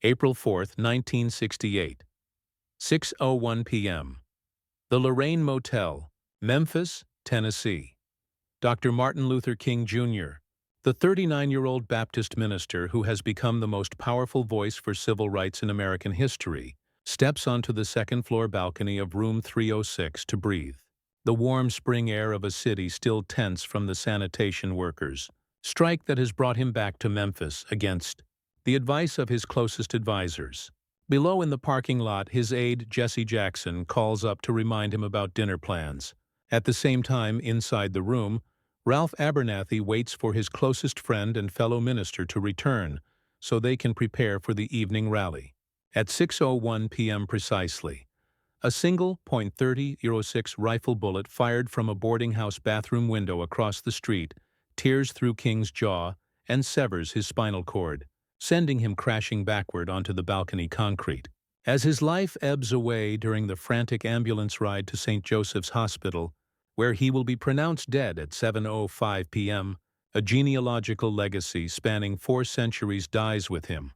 April 4, 1968, 6:01 p.m. The Lorraine Motel, Memphis, Tennessee. Dr. Martin Luther King, Jr., the 39-year-old Baptist minister who has become the most powerful voice for civil rights in American history, steps onto the second-floor balcony of room 306 to breathe the warm spring air of a city still tense from the sanitation workers' strike that has brought him back to Memphis against the advice of his closest advisors. Below in the parking lot, his aide, Jesse Jackson, calls up to remind him about dinner plans. At the same time, inside the room, Ralph Abernathy waits for his closest friend and fellow minister to return so they can prepare for the evening rally. At 6:01 p.m. precisely, a single .30-06 rifle bullet fired from a boarding house bathroom window across the street tears through King's jaw and severs his spinal cord, sending him crashing backward onto the balcony concrete. As his life ebbs away during the frantic ambulance ride to St. Joseph's Hospital, where he will be pronounced dead at 7:05 p.m., a genealogical legacy spanning 4 centuries dies with him.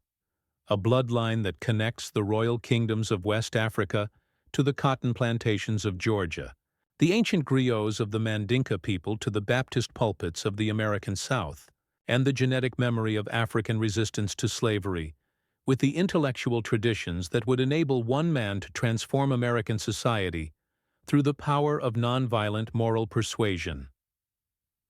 A bloodline that connects the royal kingdoms of West Africa to the cotton plantations of Georgia, the ancient griots of the Mandinka people to the Baptist pulpits of the American South, and the genetic memory of African resistance to slavery, with the intellectual traditions that would enable one man to transform American society through the power of nonviolent moral persuasion.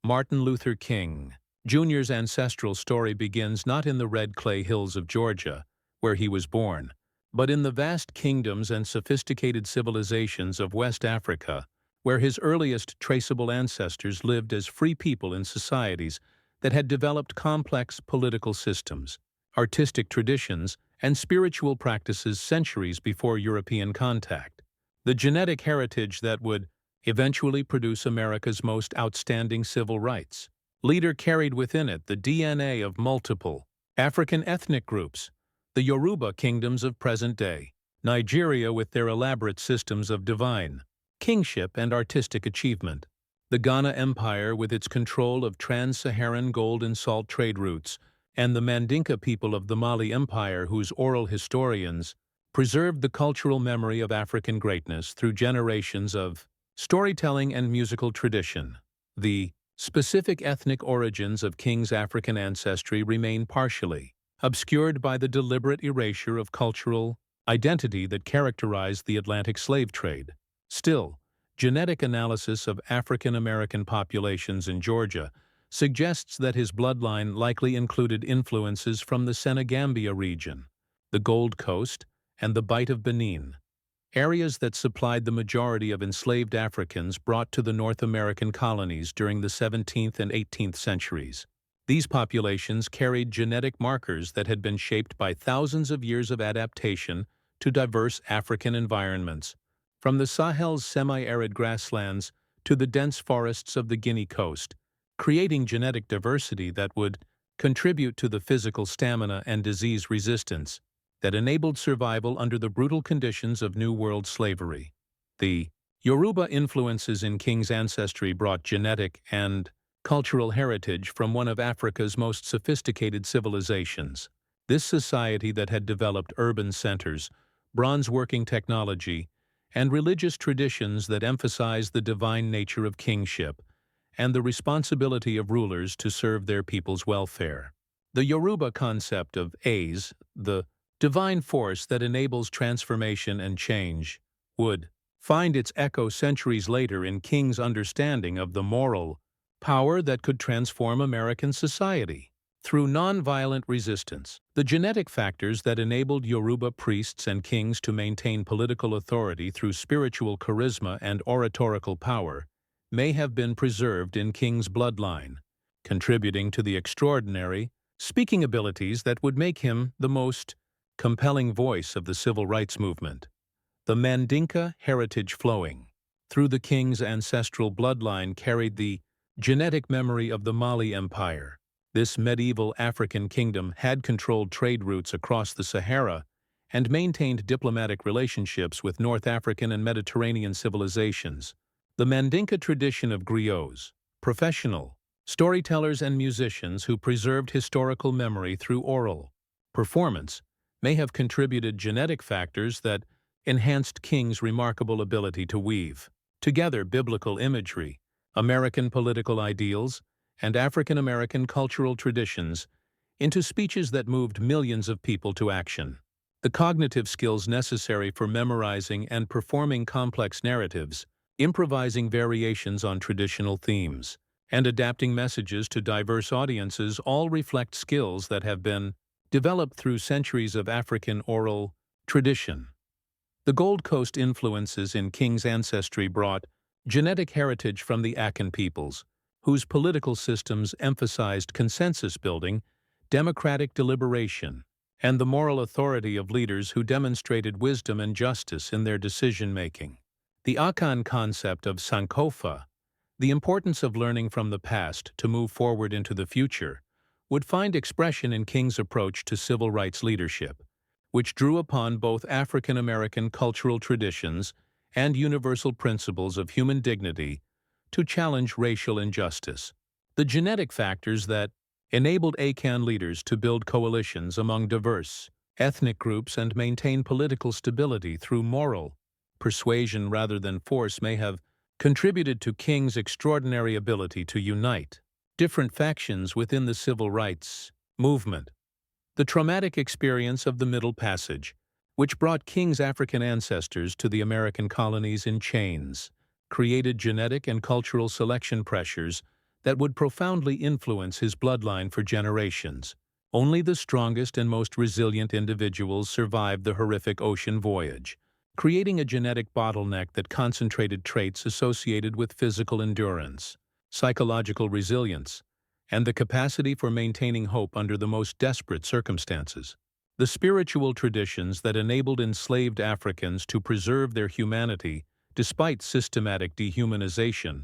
Martin Luther King, Jr.'s ancestral story begins not in the red clay hills of Georgia, where he was born, but in the vast kingdoms and sophisticated civilizations of West Africa, where his earliest traceable ancestors lived as free people in societies that had developed complex political systems, artistic traditions, and spiritual practices centuries before European contact. The genetic heritage that would eventually produce America's most outstanding civil rights leader carried within it the DNA of multiple African ethnic groups, the Yoruba kingdoms of present day, Nigeria with their elaborate systems of divine kingship and artistic achievement, the Ghana Empire with its control of trans-Saharan gold and salt trade routes, and the Mandinka people of the Mali Empire whose oral historians preserved the cultural memory of African greatness through generations of storytelling and musical tradition. The specific ethnic origins of King's African ancestry remain partially obscured by the deliberate erasure of cultural identity that characterized the Atlantic slave trade. Still, genetic analysis of African American populations in Georgia suggests that his bloodline likely included influences from the Senegambia region, the Gold Coast, and the Bight of Benin, areas that supplied the majority of enslaved Africans brought to the North American colonies during the 17th and 18th centuries. These populations carried genetic markers that had been shaped by thousands of years of adaptation to diverse African environments, from the Sahel's semi-arid grasslands to the dense forests of the Guinea coast, creating genetic diversity that would contribute to the physical stamina and disease resistance that enabled survival under the brutal conditions of New World slavery. The Yoruba influences in King's ancestry brought genetic and cultural heritage from one of Africa's most sophisticated civilizations. This society that had developed urban centers, bronze-working technology, and religious traditions that emphasized the divine nature of kingship and the responsibility of rulers to serve their people's welfare. The Yoruba concept of Aze, the divine force that enables transformation and change, would find its echo centuries later in King's understanding of the moral power that could transform American society. Through nonviolent resistance, the genetic factors that enabled Yoruba priests and kings to maintain political authority through spiritual charisma and oratorical power may have been preserved in King's bloodline, contributing to the extraordinary speaking abilities that would make him the most compelling voice of the civil rights movement. The Mandinka heritage flowing through the King's ancestral bloodline carried the genetic memory of the Mali Empire. This medieval African kingdom had controlled trade routes across the Sahara and maintained diplomatic relationships with North African and Mediterranean civilizations. The Mandinka tradition of griots, professional storytellers and musicians who preserved historical memory through oral performance, may have contributed genetic factors that enhanced King's remarkable ability to weave together biblical imagery, American political ideals, and African American cultural traditions into speeches that moved millions of people to action. The cognitive skills necessary for memorizing and performing complex narratives, improvising variations on traditional themes, and adapting messages to diverse audiences all reflect skills that have been developed through centuries of African oral tradition. The Gold Coast influences in King's ancestry brought genetic heritage from the Akan peoples, whose political systems emphasized consensus building, democratic deliberation, and the moral authority of leaders who demonstrated wisdom and justice in their decision-making. The Akan concept of Sankofa, the importance of learning from the past to move forward into the future, would find expression in King's approach to civil rights leadership, which drew upon both African American cultural traditions and universal principles of human dignity to challenge racial injustice. The genetic factors that enabled Akan leaders to build coalitions among diverse ethnic groups and maintain political stability through moral persuasion rather than force may have contributed to King's extraordinary ability to unite different factions within the civil rights movement. The traumatic experience of the Middle Passage, which brought King's African ancestors to the American colonies in chains, created genetic and cultural selection pressures that would profoundly influence his bloodline for generations. Only the strongest and most resilient individuals survived the horrific ocean voyage, creating a genetic bottleneck that concentrated traits associated with physical endurance, psychological resilience, and the capacity for maintaining hope under the most desperate circumstances. The spiritual traditions that enabled enslaved Africans to preserve their humanity despite systematic dehumanization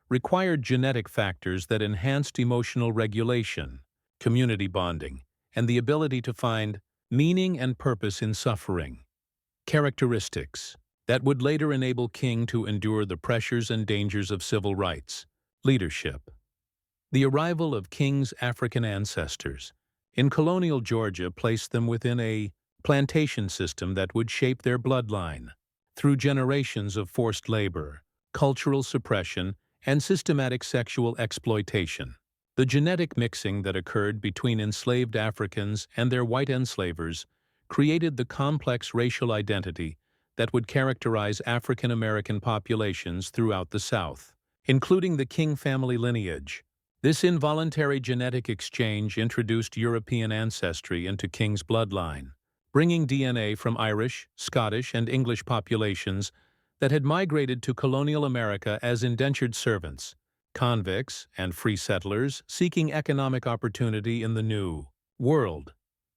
required genetic factors that enhanced emotional regulation, community bonding, and the ability to find meaning and purpose in suffering. Characteristics that would later enable King to endure the pressures and dangers of civil rights. Leadership. The arrival of King's African ancestors in colonial Georgia placed them within a plantation system that would shape their bloodline through generations of forced labor, cultural suppression, and systematic sexual exploitation. The genetic mixing that occurred between enslaved Africans and their white enslavers created the complex racial identity that would characterize African American populations throughout the South, including the King family lineage. This involuntary genetic exchange introduced European ancestry into King's bloodline, bringing DNA from Irish, Scottish, and English populations that had migrated to colonial America as indentured servants, convicts, and free settlers seeking economic opportunity in the New World.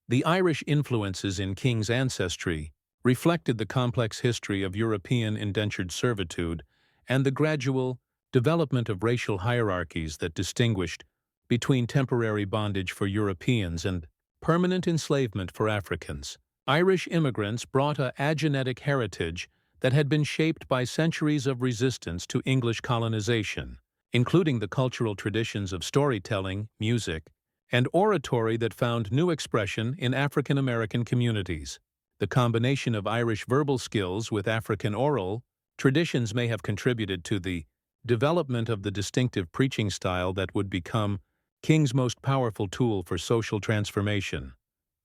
The Irish influences in King's ancestry reflected the complex history of European indentured servitude and the gradual development of racial hierarchies that distinguished between temporary bondage for Europeans and permanent enslavement for Africans. Irish immigrants brought a agenetic heritage that had been shaped by centuries of resistance to English colonization, including the cultural traditions of storytelling, music, and oratory that found new expression in African American communities. The combination of Irish verbal skills with African oral traditions may have contributed to the development of the distinctive preaching style that would become King's most powerful tool for social transformation.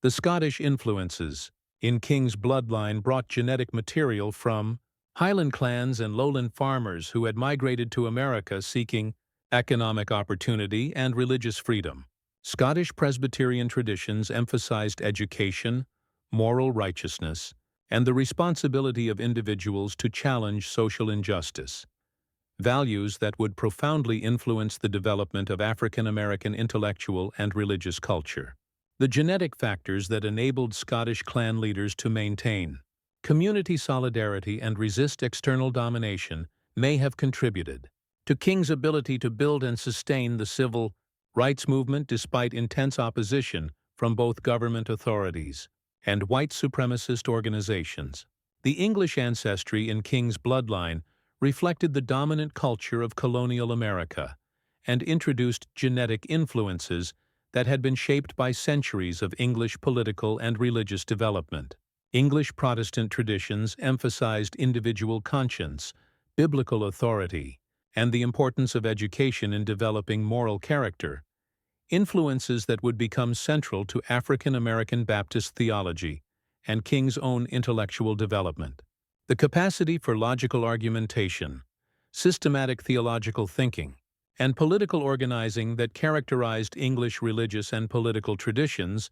The Scottish influences in King's bloodline brought genetic material from Highland clans and lowland farmers who had migrated to America seeking economic opportunity and religious freedom. Scottish Presbyterian traditions emphasized education, moral righteousness, and the responsibility of individuals to challenge social injustice, values that would profoundly influence the development of African American intellectual and religious culture. The genetic factors that enabled Scottish clan leaders to maintain community solidarity and resist external domination may have contributed to King's ability to build and sustain the civil rights movement despite intense opposition from both government authorities and white supremacist organizations. The English ancestry in King's bloodline reflected the dominant culture of colonial America and introduced genetic influences that had been shaped by centuries of English political and religious development. English Protestant traditions emphasized individual conscience, biblical authority, and the importance of education in developing moral character, influences that would become central to African American Baptist theology and King's own intellectual development. The capacity for logical argumentation, systematic theological thinking, and political organizing that characterized English religious and political traditions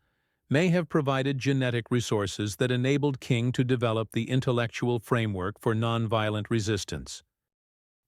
may have provided genetic resources that enabled King to develop the intellectual framework for nonviolent resistance.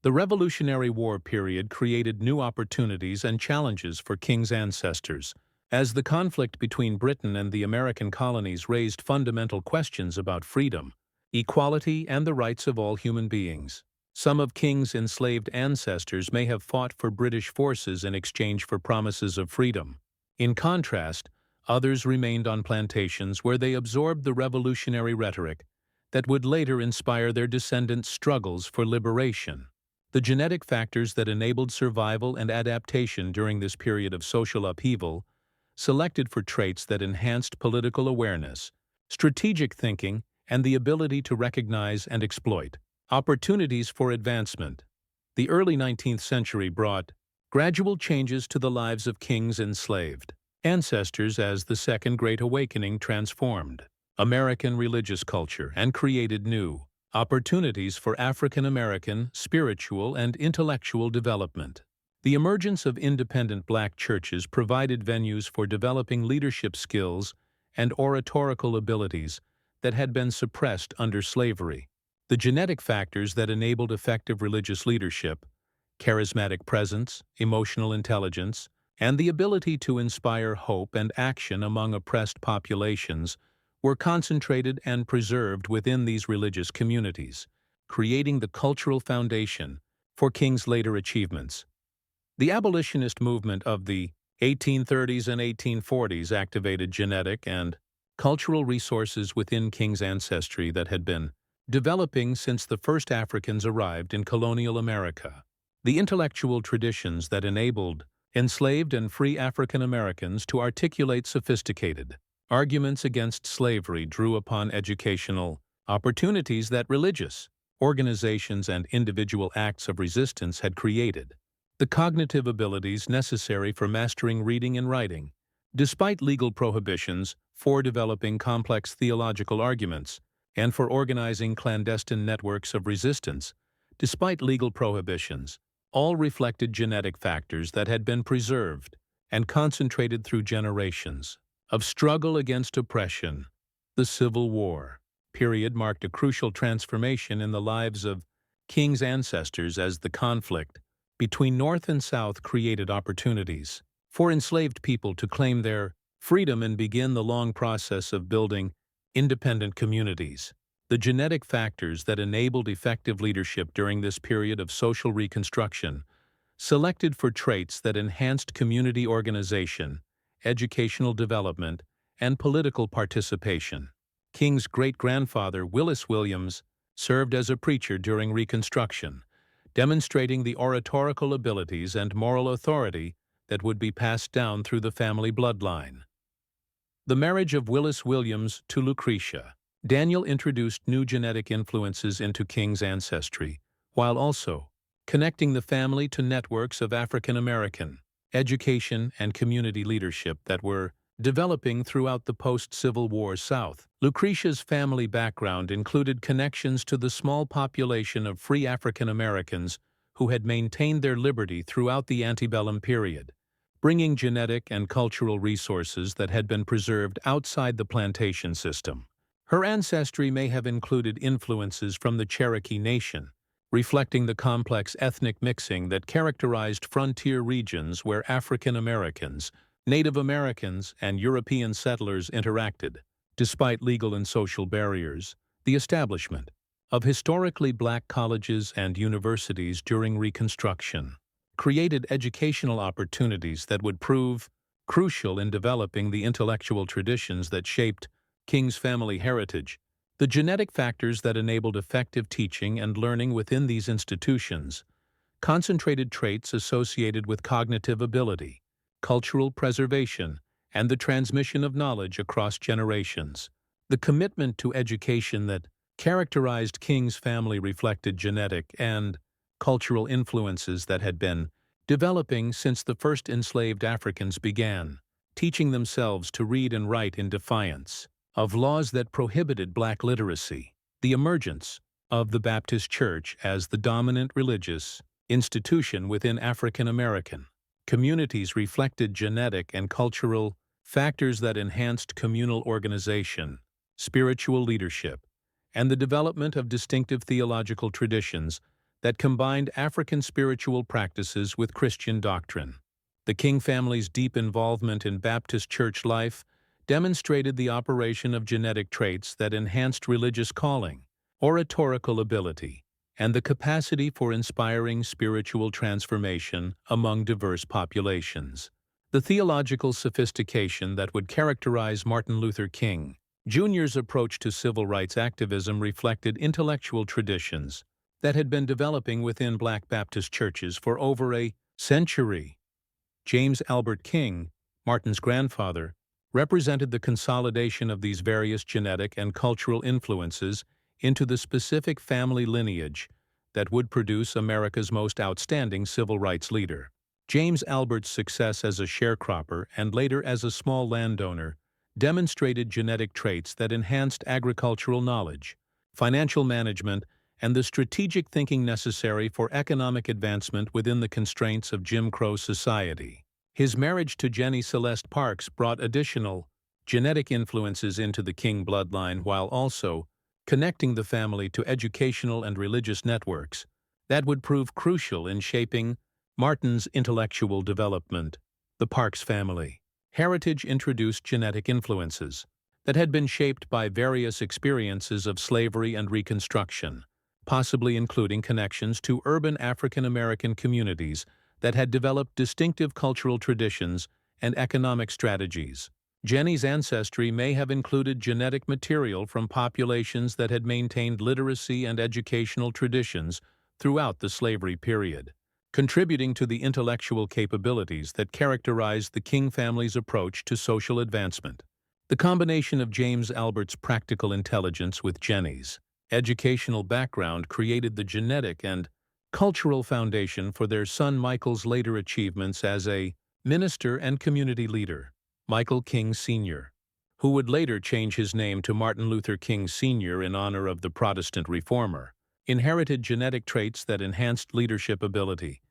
The Revolutionary War period created new opportunities and challenges for King's ancestors, as the conflict between Britain and the American colonies raised fundamental questions about freedom, equality, and the rights of all human beings. Some of King's enslaved ancestors may have fought for British forces in exchange for promises of freedom. In contrast, others remained on plantations where they absorbed the revolutionary rhetoric that would later inspire their descendants' struggles for liberation. The genetic factors that enabled survival and adaptation during this period of social upheaval selected for traits that enhanced political awareness, strategic thinking, and the ability to recognize and exploit opportunities for advancement. The early 19th century brought gradual changes to the lives of King's enslaved ancestors as the Second Great Awakening transformed American religious culture and created new opportunities for African American spiritual and intellectual development. The emergence of independent black churches provided venues for developing leadership skills and oratorical abilities that had been suppressed under slavery. The genetic factors that enabled effective religious leadership, charismatic presence, emotional intelligence, and the ability to inspire hope and action among oppressed populations were concentrated and preserved within these religious communities, creating the cultural foundation for King's later achievements. The abolitionist movement of the 1830s and 1840s activated genetic and cultural resources within King's ancestry that had been developing since the first Africans arrived in colonial America. The intellectual traditions that enabled enslaved and free African Americans to articulate sophisticated arguments against slavery drew upon educational opportunities that religious organizations and individual acts of resistance had created. The cognitive abilities necessary for mastering reading and writing, despite legal prohibitions for developing complex theological arguments, and for organizing clandestine networks of resistance, despite legal prohibitions, all reflected genetic factors that had been preserved and concentrated through generations of struggle against oppression. The Civil War period marked a crucial transformation in the lives of King's ancestors as the conflict between North and South created opportunities for enslaved people to claim their freedom and begin the long process of building independent communities. The genetic factors that enabled effective leadership during this period of social reconstruction selected for traits that enhanced community organization, educational development, and political participation. King's great-grandfather, Willis Williams, served as a preacher during Reconstruction, demonstrating the oratorical abilities and moral authority that would be passed down through the family bloodline. The marriage of Willis Williams to Lucretia. Daniel introduced new genetic influences into King's ancestry, while also connecting the family to networks of African American education and community leadership that were developing throughout the post-Civil War South. Lucretia's family background included connections to the small population of free African Americans who had maintained their liberty throughout the antebellum period, bringing genetic and cultural resources that had been preserved outside the plantation system. Her ancestry may have included influences from the Cherokee Nation, reflecting the complex ethnic mixing that characterized frontier regions where African Americans, Native Americans, and European settlers interacted. Despite legal and social barriers, the establishment of historically black colleges and universities during Reconstruction created educational opportunities that would prove crucial in developing the intellectual traditions that shaped King's family heritage. The genetic factors that enabled effective teaching and learning within these institutions concentrated traits associated with cognitive ability, cultural preservation, and the transmission of knowledge across generations. The commitment to education that characterized King's family reflected genetic and cultural influences that had been developing since the first enslaved Africans began teaching themselves to read and write in defiance of laws that prohibited black literacy. The emergence of the Baptist Church as the dominant religious institution within African American communities reflected genetic and cultural factors that enhanced communal organization, spiritual leadership, and the development of distinctive theological traditions that combined African spiritual practices with Christian doctrine. The King family's deep involvement in Baptist church life demonstrated the operation of genetic traits that enhanced religious calling, oratorical ability, and the capacity for inspiring spiritual transformation among diverse populations. The theological sophistication that would characterize Martin Luther King Jr.'s approach to civil rights activism reflected intellectual traditions that had been developing within Black Baptist churches for over a century. James Albert King, Martin's grandfather, represented the consolidation of these various genetic and cultural influences into the specific family lineage that would produce America's most outstanding civil rights leader. James Albert's success as a sharecropper and later as a small landowner demonstrated genetic traits that enhanced agricultural knowledge, financial management, and the strategic thinking necessary for economic advancement within the constraints of Jim Crow society. His marriage to Jenny Celeste Parks brought additional genetic influences into the King bloodline while also connecting the family to educational and religious networks that would prove crucial in shaping Martin's intellectual development. The Parks family heritage introduced genetic influences that had been shaped by various experiences of slavery and Reconstruction, possibly including connections to urban African American communities that had developed distinctive cultural traditions and economic strategies. Jenny's ancestry may have included genetic material from populations that had maintained literacy and educational traditions throughout the slavery period, contributing to the intellectual capabilities that characterized the King family's approach to social advancement. The combination of James Albert's practical intelligence with Jenny's educational background created the genetic and cultural foundation for their son Michael's later achievements as a minister and community leader. Michael King Sr., who would later change his name to Martin Luther King Sr. in honor of the Protestant reformer, inherited genetic traits that enhanced leadership ability,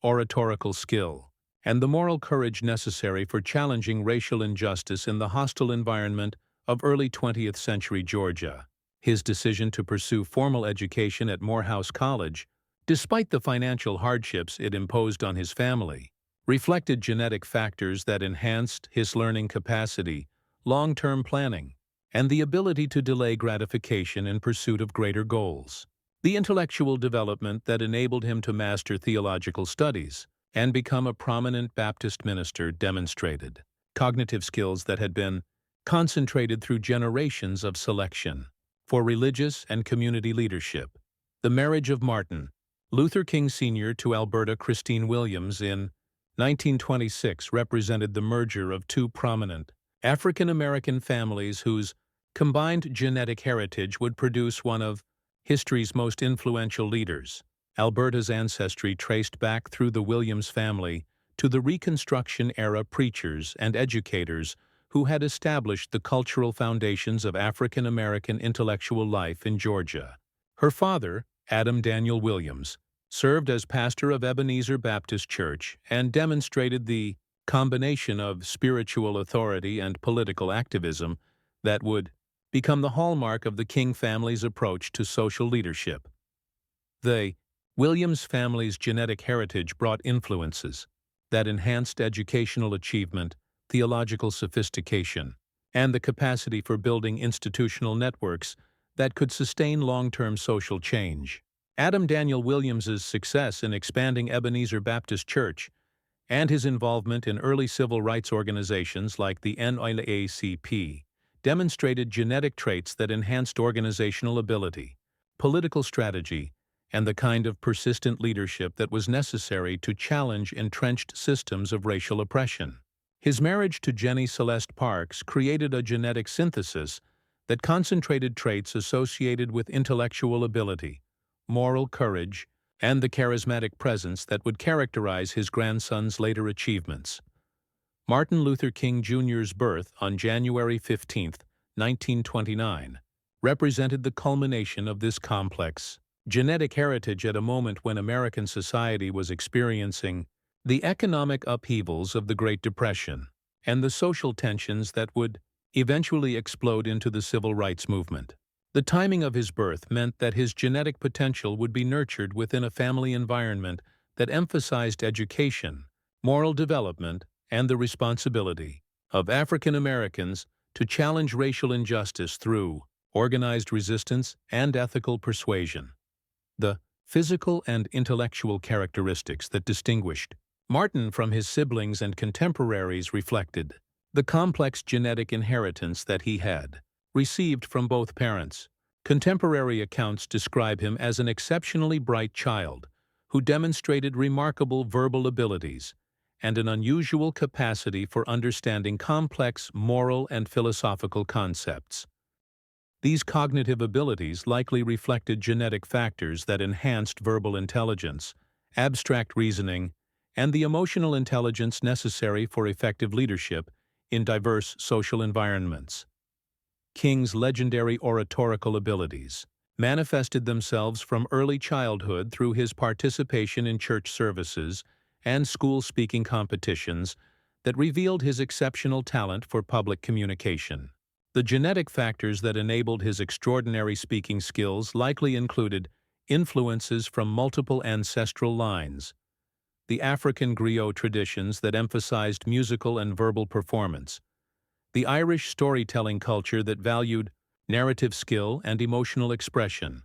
oratorical skill, and the moral courage necessary for challenging racial injustice in the hostile environment of early 20th century Georgia. His decision to pursue formal education at Morehouse College, despite the financial hardships it imposed on his family, reflected genetic factors that enhanced his learning capacity, long-term planning, and the ability to delay gratification in pursuit of greater goals. The intellectual development that enabled him to master theological studies and become a prominent Baptist minister demonstrated cognitive skills that had been concentrated through generations of selection for religious and community leadership. The marriage of Martin Luther King Sr. to Alberta Christine Williams in 1926 represented the merger of two prominent African American families whose combined genetic heritage would produce one of history's most influential leaders. Alberta's ancestry traced back through the Williams family to the Reconstruction-era preachers and educators who had established the cultural foundations of African American intellectual life in Georgia. Her father, Adam Daniel Williams, served as pastor of Ebenezer Baptist Church and demonstrated the combination of spiritual authority and political activism that would become the hallmark of the King family's approach to social leadership. The Williams family's genetic heritage brought influences that enhanced educational achievement, theological sophistication, and the capacity for building institutional networks that could sustain long-term social change. Adam Daniel Williams's success in expanding Ebenezer Baptist Church and his involvement in early civil rights organizations like the NAACP demonstrated genetic traits that enhanced organizational ability, political strategy, and the kind of persistent leadership that was necessary to challenge entrenched systems of racial oppression. His marriage to Jenny Celeste Parks created a genetic synthesis that concentrated traits associated with intellectual ability, moral courage, and the charismatic presence that would characterize his grandson's later achievements. Martin Luther King Jr.'s birth on January 15, 1929, represented the culmination of this complex genetic heritage at a moment when American society was experiencing the economic upheavals of the Great Depression and the social tensions that would eventually explode into the civil rights movement. The timing of his birth meant that his genetic potential would be nurtured within a family environment that emphasized education, moral development, and the responsibility of African Americans to challenge racial injustice through organized resistance and ethical persuasion. The physical and intellectual characteristics that distinguished Martin from his siblings and contemporaries reflected the complex genetic inheritance that he had received from both parents. Contemporary accounts describe him as an exceptionally bright child who demonstrated remarkable verbal abilities and an unusual capacity for understanding complex moral and philosophical concepts. These cognitive abilities likely reflected genetic factors that enhanced verbal intelligence, abstract reasoning, and the emotional intelligence necessary for effective leadership in diverse social environments. King's legendary oratorical abilities manifested themselves from early childhood through his participation in church services and school speaking competitions that revealed his exceptional talent for public communication. The genetic factors that enabled his extraordinary speaking skills likely included influences from multiple ancestral lines, the African griot traditions that emphasized musical and verbal performance, the Irish storytelling culture that valued narrative skill and emotional expression,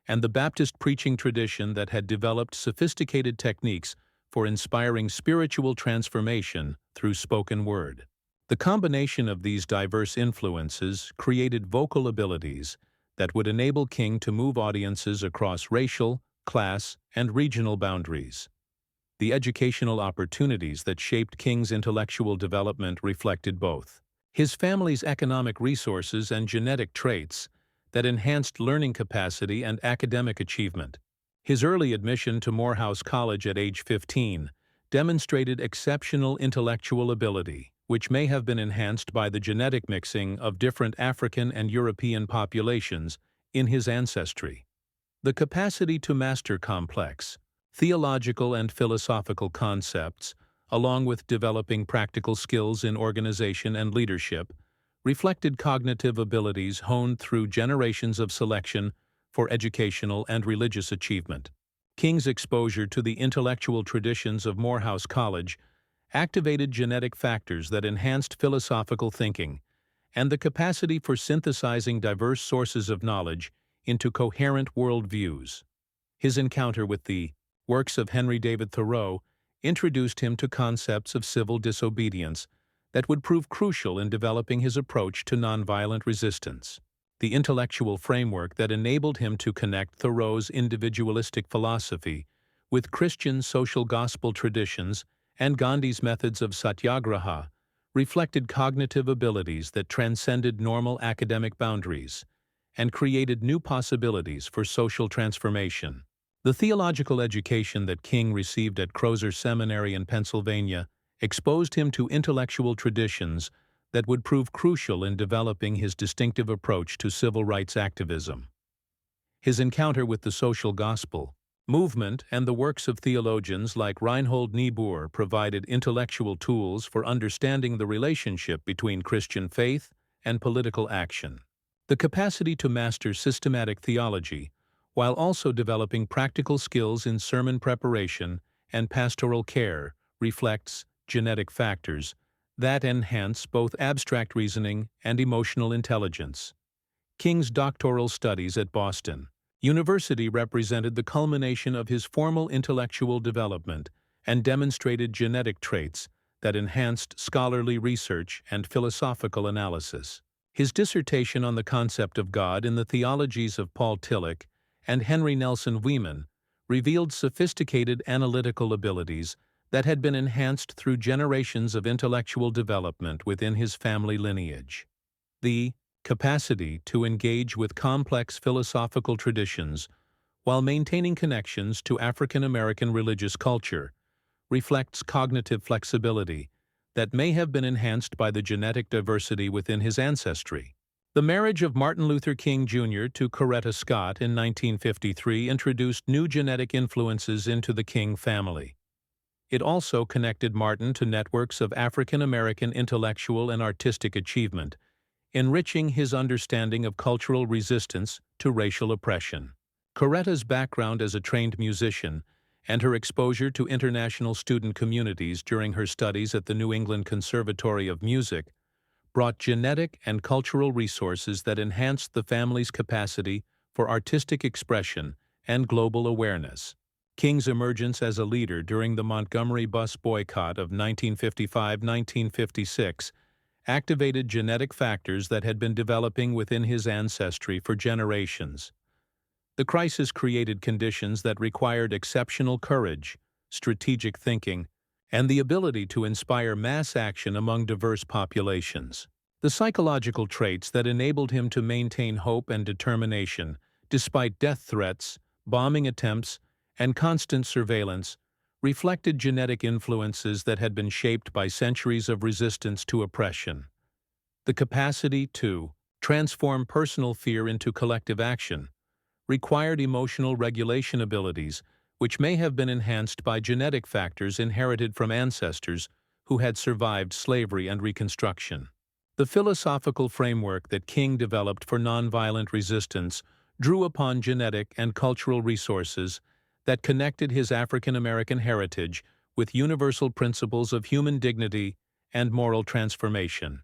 and the Baptist preaching tradition that had developed sophisticated techniques for inspiring spiritual transformation through spoken word. The combination of these diverse influences created vocal abilities that would enable King to move audiences across racial, class, and regional boundaries. The educational opportunities that shaped King's intellectual development reflected both his family's economic resources and genetic traits that enhanced learning capacity and academic achievement. His early admission to Morehouse College at age 15 demonstrated exceptional intellectual ability, which may have been enhanced by the genetic mixing of different African and European populations in his ancestry. The capacity to master complex theological and philosophical concepts, along with developing practical skills in organization and leadership, reflected cognitive abilities honed through generations of selection for educational and religious achievement. King's exposure to the intellectual traditions of Morehouse College activated genetic factors that enhanced philosophical thinking and the capacity for synthesizing diverse sources of knowledge into coherent worldviews. His encounter with the works of Henry David Thoreau introduced him to concepts of civil disobedience that would prove crucial in developing his approach to nonviolent resistance. The intellectual framework that enabled him to connect Thoreau's individualistic philosophy with Christian social gospel traditions and Gandhi's methods of satyagraha reflected cognitive abilities that transcended normal academic boundaries and created new possibilities for social transformation. The theological education that King received at Crozer Seminary in Pennsylvania exposed him to intellectual traditions that would prove crucial in developing his distinctive approach to civil rights activism. His encounter with the social gospel movement and the works of theologians like Reinhold Niebuhr provided intellectual tools for understanding the relationship between Christian faith and political action. The capacity to master systematic theology, while also developing practical skills in sermon preparation and pastoral care, reflects genetic factors that enhance both abstract reasoning and emotional intelligence. King's doctoral studies at Boston University represented the culmination of his formal intellectual development and demonstrated genetic traits that enhanced scholarly research and philosophical analysis. His dissertation on the concept of God in the theologies of Paul Tillich and Henry Nelson Wieman revealed sophisticated analytical abilities that had been enhanced through generations of intellectual development within his family lineage. The capacity to engage with complex philosophical traditions while maintaining connections to African American religious culture reflects cognitive flexibility that may have been enhanced by the genetic diversity within his ancestry. The marriage of Martin Luther King Jr. to Coretta Scott in 1953 introduced new genetic influences into the King family. It also connected Martin to networks of African American intellectual and artistic achievement, enriching his understanding of cultural resistance to racial oppression. Coretta's background as a trained musician and her exposure to international student communities during her studies at the New England Conservatory of Music brought genetic and cultural resources that enhanced the family's capacity for artistic expression and global awareness. King's emergence as a leader during the Montgomery bus boycott of 1955–1956 activated genetic factors that had been developing within his ancestry for generations. The crisis created conditions that required exceptional courage, strategic thinking, and the ability to inspire mass action among diverse populations. The psychological traits that enabled him to maintain hope and determination, despite death threats, bombing attempts, and constant surveillance, reflected genetic influences that had been shaped by centuries of resistance to oppression. The capacity to transform personal fear into collective action required emotional regulation abilities, which may have been enhanced by genetic factors inherited from ancestors who had survived slavery and Reconstruction. The philosophical framework that King developed for nonviolent resistance drew upon genetic and cultural resources that connected his African American heritage with universal principles of human dignity and moral transformation.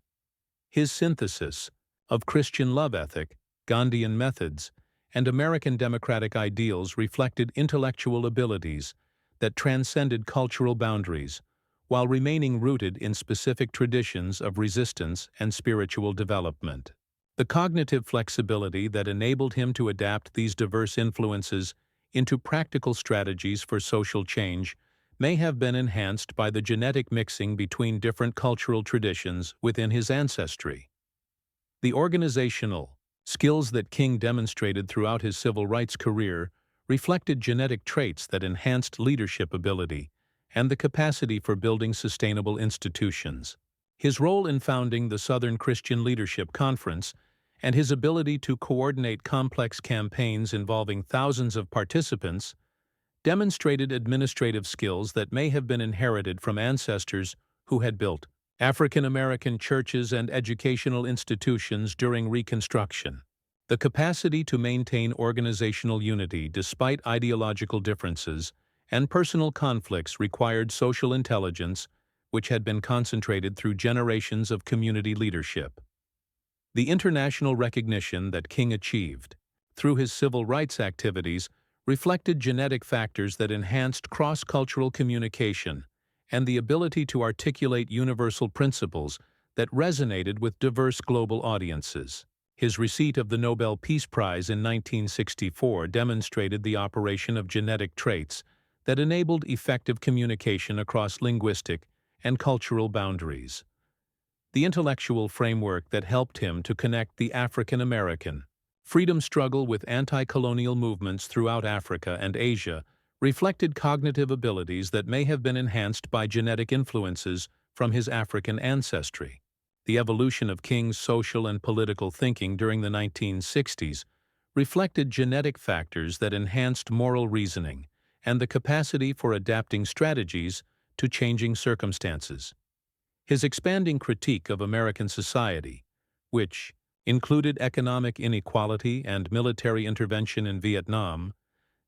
His synthesis of Christian love ethic, Gandhian methods, and American democratic ideals reflected intellectual abilities that transcended cultural boundaries, while remaining rooted in specific traditions of resistance and spiritual development. The cognitive flexibility that enabled him to adapt these diverse influences into practical strategies for social change may have been enhanced by the genetic mixing between different cultural traditions within his ancestry. The organizational skills that King demonstrated throughout his civil rights career reflected genetic traits that enhanced leadership ability and the capacity for building sustainable institutions. His role in founding the Southern Christian Leadership Conference and his ability to coordinate complex campaigns involving thousands of participants demonstrated administrative skills that may have been inherited from ancestors who had built African American churches and educational institutions during Reconstruction. The capacity to maintain organizational unity despite ideological differences and personal conflicts required social intelligence, which had been concentrated through generations of community leadership. The international recognition that King achieved through his civil rights activities reflected genetic factors that enhanced cross-cultural communication and the ability to articulate universal principles that resonated with diverse global audiences. His receipt of the Nobel Peace Prize in 1964 demonstrated the operation of genetic traits that enabled effective communication across linguistic and cultural boundaries. The intellectual framework that helped him to connect the African American freedom struggle with anti-colonial movements throughout Africa and Asia reflected cognitive abilities that may have been enhanced by genetic influences from his African ancestry. The evolution of King's social and political thinking during the 1960s reflected genetic factors that enhanced moral reasoning and the capacity for adapting strategies to changing circumstances. His expanding critique of American society, which included economic inequality and military intervention in Vietnam,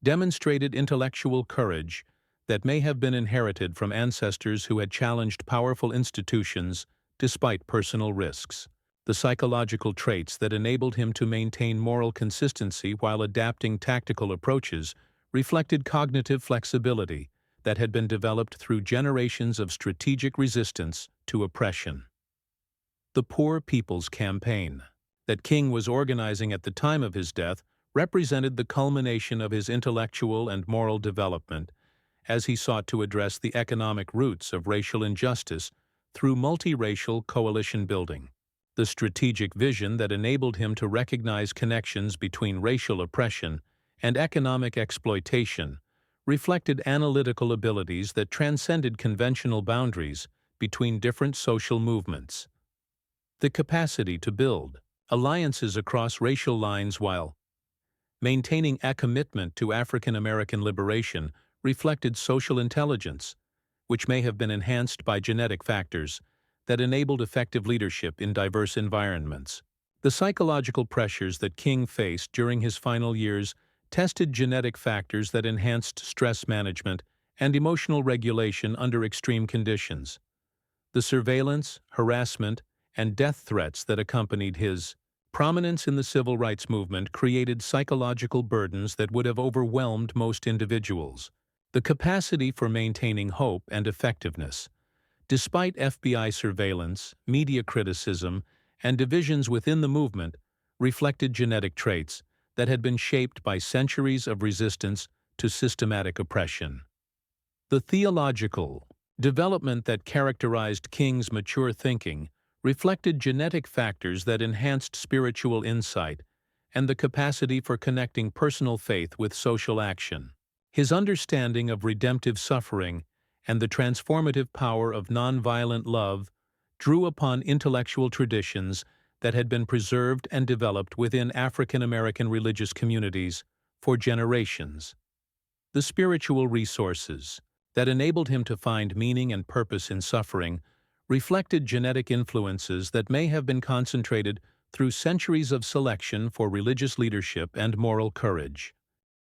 demonstrated intellectual courage that may have been inherited from ancestors who had challenged powerful institutions despite personal risks. The psychological traits that enabled him to maintain moral consistency while adapting tactical approaches reflected cognitive flexibility that had been developed through generations of strategic resistance to oppression. The Poor People's Campaign that King was organizing at the time of his death represented the culmination of his intellectual and moral development as he sought to address the economic roots of racial injustice through multiracial coalition building. The strategic vision that enabled him to recognize connections between racial oppression and economic exploitation reflected analytical abilities that transcended conventional boundaries between different social movements. The capacity to build alliances across racial lines while maintaining a commitment to African American liberation reflected social intelligence, which may have been enhanced by genetic factors that enabled effective leadership in diverse environments. The psychological pressures that King faced during his final years tested genetic factors that enhanced stress management and emotional regulation under extreme conditions. The surveillance, harassment, and death threats that accompanied his prominence in the civil rights movement created psychological burdens that would have overwhelmed most individuals. The capacity for maintaining hope and effectiveness. Despite FBI surveillance, media criticism, and divisions within the movement, reflected genetic traits that had been shaped by centuries of resistance to systematic oppression. The theological development that characterized King's mature thinking reflected genetic factors that enhanced spiritual insight and the capacity for connecting personal faith with social action. His understanding of redemptive suffering and the transformative power of nonviolent love drew upon intellectual traditions that had been preserved and developed within African American religious communities for generations. The spiritual resources that enabled him to find meaning and purpose in suffering reflected genetic influences that may have been concentrated through centuries of selection for religious leadership and moral courage.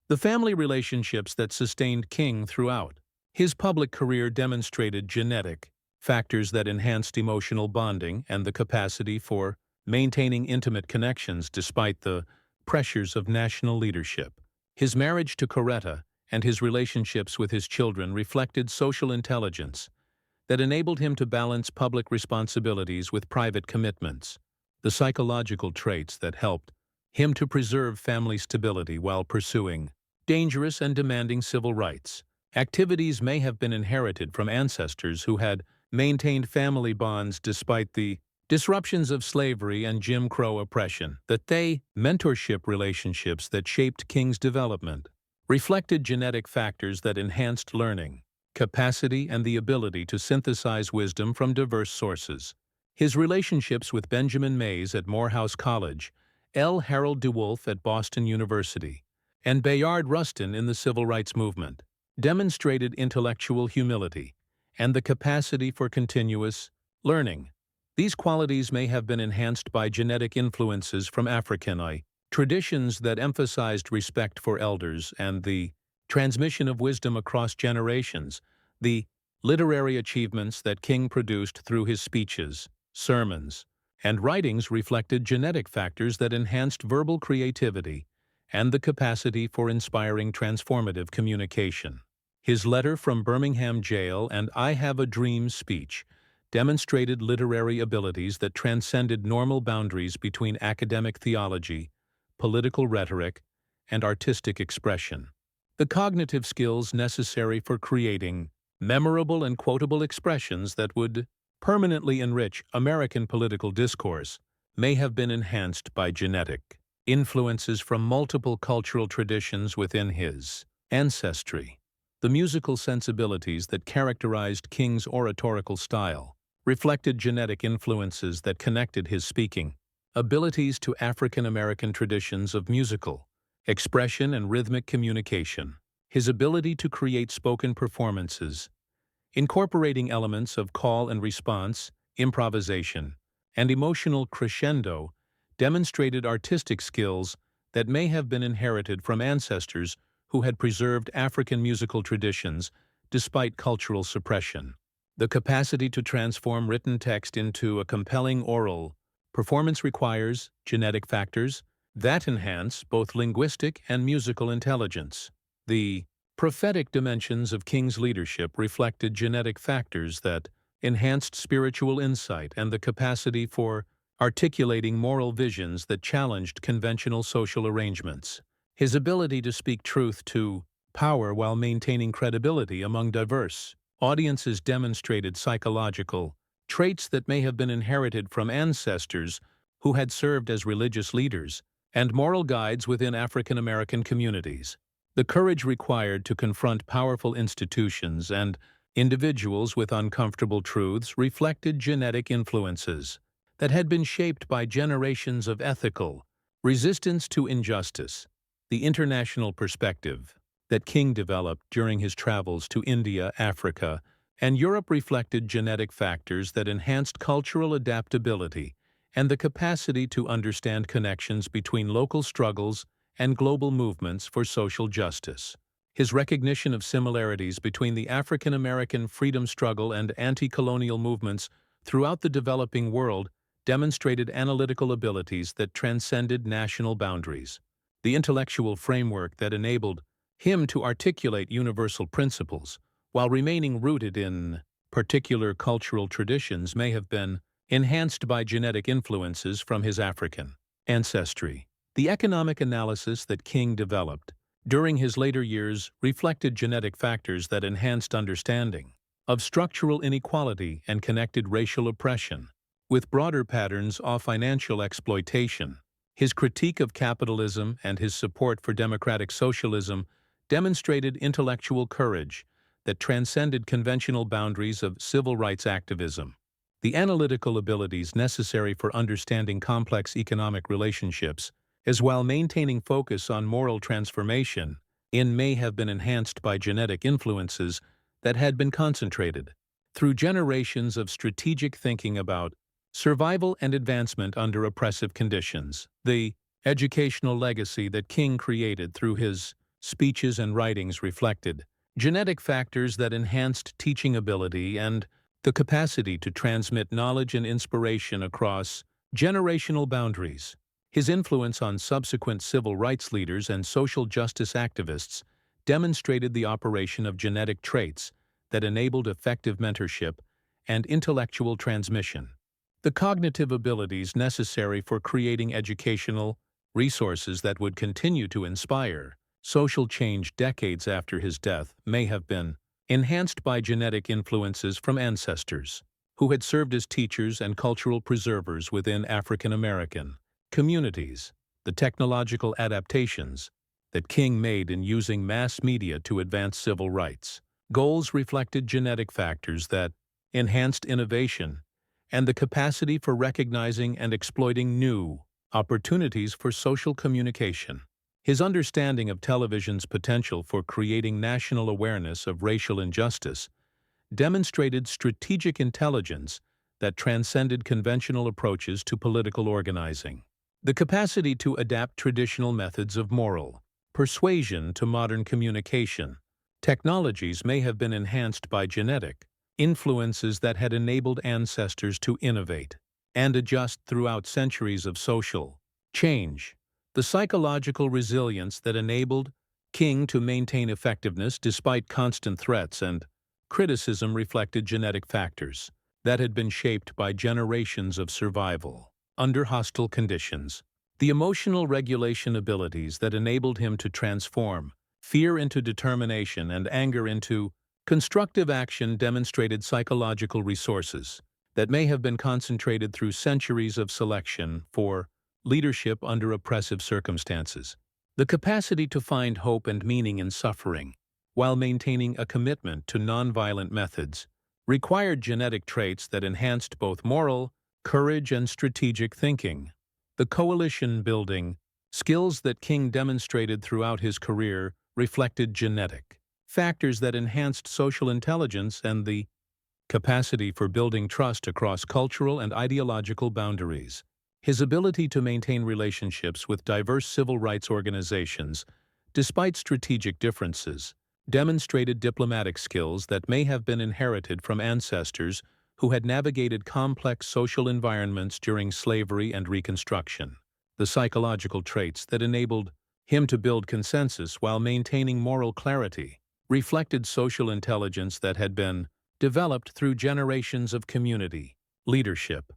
The family relationships that sustained King throughout his public career demonstrated genetic factors that enhanced emotional bonding and the capacity for maintaining intimate connections despite the pressures of national leadership. His marriage to Coretta and his relationships with his children reflected social intelligence that enabled him to balance public responsibilities with private commitments. The psychological traits that helped him to preserve family stability while pursuing dangerous and demanding civil rights activities may have been inherited from ancestors who had maintained family bonds despite the disruptions of slavery and Jim Crow oppression. Mentorship relationships that shaped King's development reflected genetic factors that enhanced learning capacity and the ability to synthesize wisdom from diverse sources. His relationships with Benjamin Mays at Morehouse College, L. Harold DeWolf at Boston University, and Bayard Rustin in the Civil Rights Movement demonstrated intellectual humility and the capacity for continuous learning. These qualities may have been enhanced by genetic influences from African traditions that emphasized respect for elders and the transmission of wisdom across generations. The literary achievements that King produced through his speeches, sermons, and writings reflected genetic factors that enhanced verbal creativity and the capacity for inspiring transformative communication. His letter from Birmingham jail and I Have a Dream speech demonstrated literary abilities that transcended normal boundaries between academic theology, political rhetoric, and artistic expression. The cognitive skills necessary for creating memorable and quotable expressions that would permanently enrich American political discourse may have been enhanced by genetic influences from multiple cultural traditions within his ancestry. The musical sensibilities that characterized King's oratorical style reflected genetic influences that connected his speaking abilities to African American traditions of musical expression and rhythmic communication. His ability to create spoken performances, incorporating elements of call and response, improvisation, and emotional crescendo, demonstrated artistic skills that may have been inherited from ancestors who had preserved African musical traditions despite cultural suppression. The capacity to transform written text into a compelling oral performance requires genetic factors that enhance both linguistic and musical intelligence. The prophetic dimensions of King's leadership reflected genetic factors that enhanced spiritual insight and the capacity for articulating moral visions that challenged conventional social arrangements. His ability to speak truth to power while maintaining credibility among diverse audiences demonstrated psychological traits that may have been inherited from ancestors who had served as religious leaders and moral guides within African American communities. The courage required to confront powerful institutions and individuals with uncomfortable truths reflected genetic influences that had been shaped by generations of ethical resistance to injustice. The international perspective that King developed during his travels to India, Africa, and Europe reflected genetic factors that enhanced cultural adaptability and the capacity to understand connections between local struggles and global movements for social justice. His recognition of similarities between the African American freedom struggle and anti-colonial movements throughout the developing world demonstrated analytical abilities that transcended national boundaries. The intellectual framework that enabled him to articulate universal principles while remaining rooted in particular cultural traditions may have been enhanced by genetic influences from his African ancestry. The economic analysis that King developed during his later years reflected genetic factors that enhanced understanding of structural inequality and connected racial oppression with broader patterns of financial exploitation. His critique of capitalism and his support for democratic socialism demonstrated intellectual courage that transcended conventional boundaries of civil rights activism. The analytical abilities necessary for understanding complex economic relationships, as while maintaining focus on moral transformation, may have been enhanced by genetic influences that had been concentrated through generations of strategic thinking about survival and advancement under oppressive conditions. The educational legacy that King created through his speeches and writings reflected genetic factors that enhanced teaching ability and the capacity to transmit knowledge and inspiration across generational boundaries. His influence on subsequent civil rights leaders and social justice activists demonstrated the operation of genetic traits that enabled effective mentorship and intellectual transmission. The cognitive abilities necessary for creating educational resources that would continue to inspire social change decades after his death may have been enhanced by genetic influences from ancestors who had served as teachers and cultural preservers within African American communities. The technological adaptations that King made in using mass media to advance civil rights goals reflected genetic factors that enhanced innovation and the capacity for recognizing and exploiting new opportunities for social communication. His understanding of television's potential for creating national awareness of racial injustice demonstrated strategic intelligence that transcended conventional approaches to political organizing. The capacity to adapt traditional methods of moral persuasion to modern communication technologies may have been enhanced by genetic influences that had enabled ancestors to innovate and adjust throughout centuries of social change. The psychological resilience that enabled King to maintain effectiveness despite constant threats and criticism reflected genetic factors that had been shaped by generations of survival under hostile conditions. The emotional regulation abilities that enabled him to transform fear into determination and anger into constructive action demonstrated psychological resources that may have been concentrated through centuries of selection for leadership under oppressive circumstances. The capacity to find hope and meaning in suffering, while maintaining a commitment to nonviolent methods, required genetic traits that enhanced both moral courage and strategic thinking. The coalition-building skills that King demonstrated throughout his career reflected genetic factors that enhanced social intelligence and the capacity for building trust across cultural and ideological boundaries. His ability to maintain relationships with diverse civil rights organizations, despite strategic differences, demonstrated diplomatic skills that may have been inherited from ancestors who had navigated complex social environments during slavery and Reconstruction. The psychological traits that enabled him to build consensus while maintaining moral clarity reflected social intelligence that had been developed through generations of community leadership.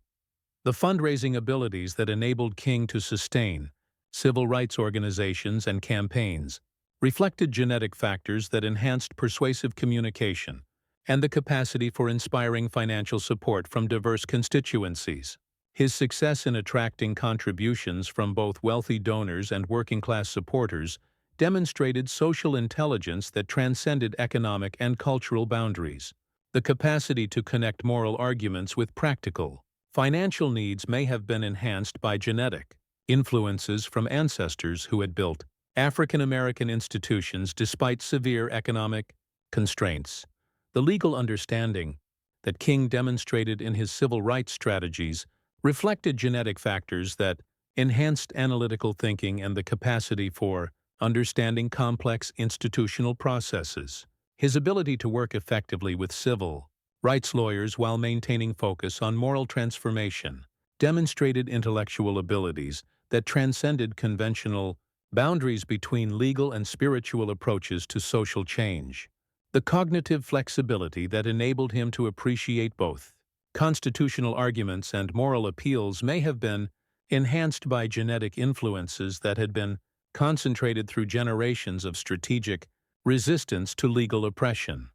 The fundraising abilities that enabled King to sustain civil rights organizations, and campaigns, reflected genetic factors that enhanced persuasive communication and the capacity for inspiring financial support from diverse constituencies. His success in attracting contributions from both wealthy donors and working-class supporters demonstrated social intelligence that transcended economic and cultural boundaries. The capacity to connect moral arguments with practical, financial needs may have been enhanced by genetic influences from ancestors who had built African American institutions despite severe economic constraints. The legal understanding that King demonstrated in his civil rights strategies reflected genetic factors that enhanced analytical thinking and the capacity for understanding complex institutional processes. His ability to work effectively with civil rights lawyers while maintaining focus on moral transformation demonstrated intellectual abilities that transcended conventional boundaries between legal and spiritual approaches to social change. The cognitive flexibility that enabled him to appreciate both constitutional arguments and moral appeals may have been enhanced by genetic influences that had been concentrated through generations of strategic resistance to legal oppression.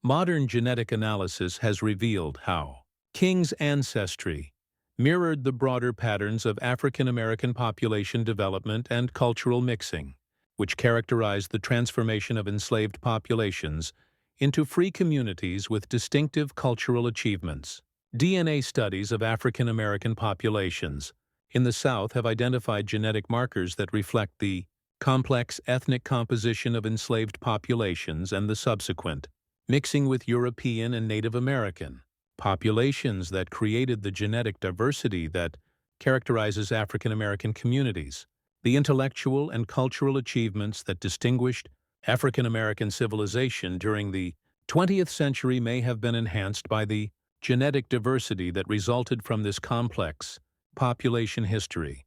Modern genetic analysis has revealed how King's ancestry mirrored the broader patterns of African American population development and cultural mixing, which characterized the transformation of enslaved populations into free communities with distinctive cultural achievements. DNA studies of African American populations in the South have identified genetic markers that reflect the complex ethnic composition of enslaved populations and the subsequent mixing with European and Native American populations that created the genetic diversity that characterizes African American communities. The intellectual and cultural achievements that distinguished African American civilization during the 20th century may have been enhanced by the genetic diversity that resulted from this complex population history.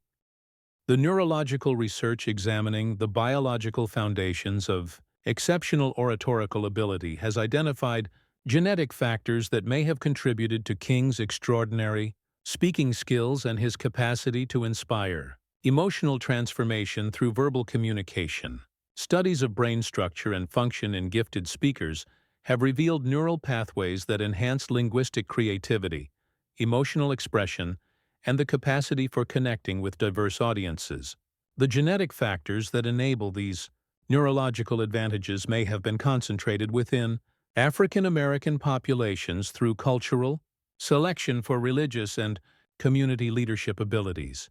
The neurological research examining the biological foundations of exceptional oratorical ability has identified genetic factors that may have contributed to King's extraordinary speaking skills and his capacity to inspire emotional transformation through verbal communication. Studies of brain structure and function in gifted speakers have revealed neural pathways that enhance linguistic creativity, emotional expression, and the capacity for connecting with diverse audiences. The genetic factors that enable these neurological advantages may have been concentrated within African American populations through cultural selection for religious and community leadership abilities.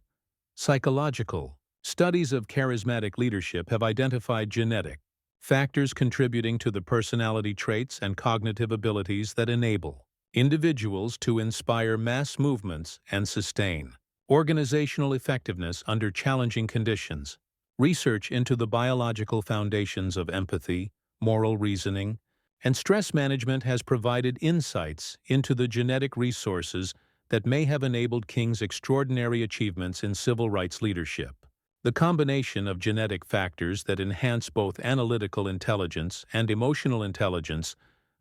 Psychological studies of charismatic leadership have identified genetic factors contributing to the personality traits and cognitive abilities that enable individuals to inspire mass movements and sustain organizational effectiveness under challenging conditions. Research into the biological foundations of empathy, moral reasoning, and stress management has provided insights into the genetic resources that may have enabled King's extraordinary achievements in civil rights leadership. The combination of genetic factors that enhance both analytical intelligence and emotional intelligence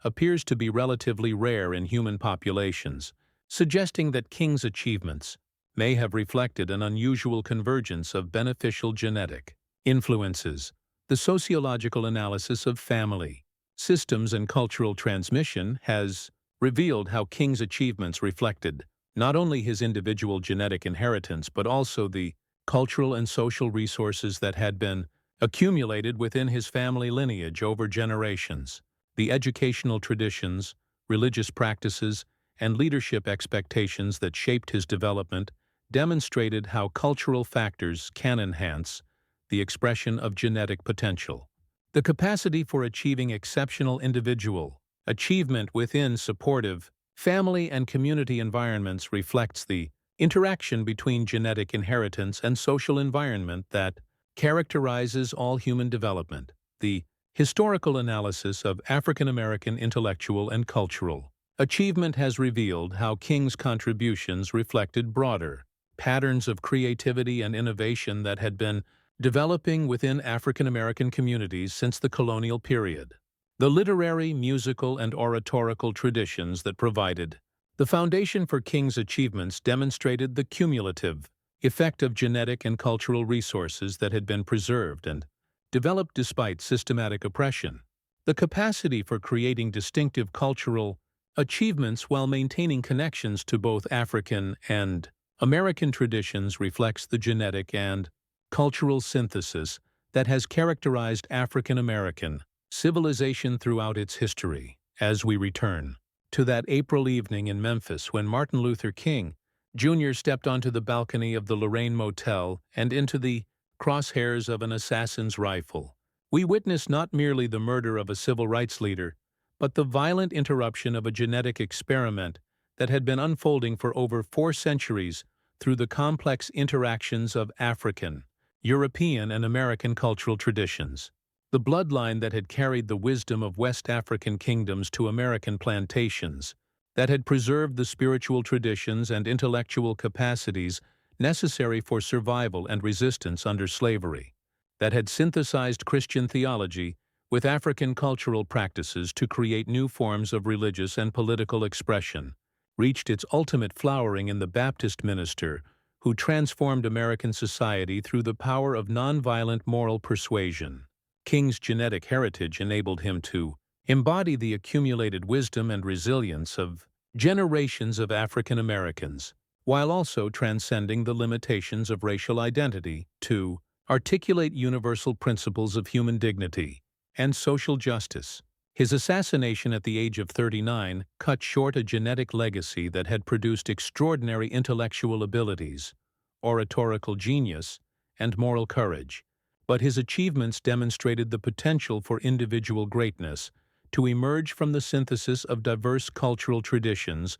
appears to be relatively rare in human populations, suggesting that King's achievements may have reflected an unusual convergence of beneficial genetic influences. The sociological analysis of family systems and cultural transmission has revealed how King's achievements reflected not only his individual genetic inheritance but also the cultural and social resources that had been accumulated within his family lineage over generations. The educational traditions, religious practices, and leadership expectations that shaped his development demonstrated how cultural factors can enhance the expression of genetic potential. The capacity for achieving exceptional individual achievement within supportive family and community environments reflects the interaction between genetic inheritance and social environment that characterizes all human development. The historical analysis of African American intellectual and cultural achievement has revealed how King's contributions reflected broader patterns of creativity and innovation that had been developing within African American communities since the colonial period. The literary, musical, and oratorical traditions that provided the foundation for King's achievements demonstrated the cumulative effect of genetic and cultural resources that had been preserved and developed despite systematic oppression. The capacity for creating distinctive cultural achievements while maintaining connections to both African and American traditions reflects the genetic and cultural synthesis that has characterized African American civilization throughout its history. As we return to that April evening in Memphis when Martin Luther King Jr. stepped onto the balcony of the Lorraine Motel and into the crosshairs of an assassin's rifle, we witness not merely the murder of a civil rights leader, but the violent interruption of a genetic experiment that had been unfolding for over 4 centuries through the complex interactions of African, European, and American cultural traditions. The bloodline that had carried the wisdom of West African kingdoms to American plantations, that had preserved the spiritual traditions and intellectual capacities necessary for survival and resistance under slavery, that had synthesized Christian theology with African cultural practices to create new forms of religious and political expression, reached its ultimate flowering in the Baptist minister who transformed American society through the power of nonviolent moral persuasion. King's genetic heritage enabled him to embody the accumulated wisdom and resilience of generations of African Americans, while also transcending the limitations of racial identity to articulate universal principles of human dignity and social justice. His assassination at the age of 39 cut short a genetic legacy that had produced extraordinary intellectual abilities, oratorical genius, and moral courage, but his achievements demonstrated the potential for individual greatness to emerge from the synthesis of diverse cultural traditions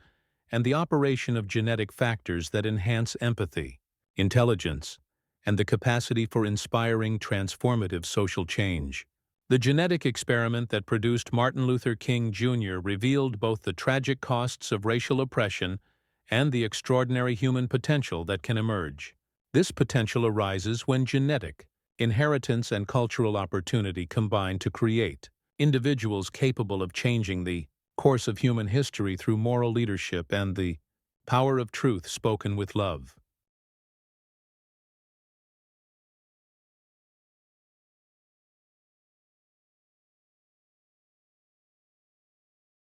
and the operation of genetic factors that enhance empathy, intelligence, and the capacity for inspiring transformative social change. The genetic experiment that produced Martin Luther King Jr. revealed both the tragic costs of racial oppression and the extraordinary human potential that can emerge. This potential arises when genetic, inheritance, and cultural opportunity combine to create individuals capable of changing the course of human history through moral leadership and the power of truth spoken with love.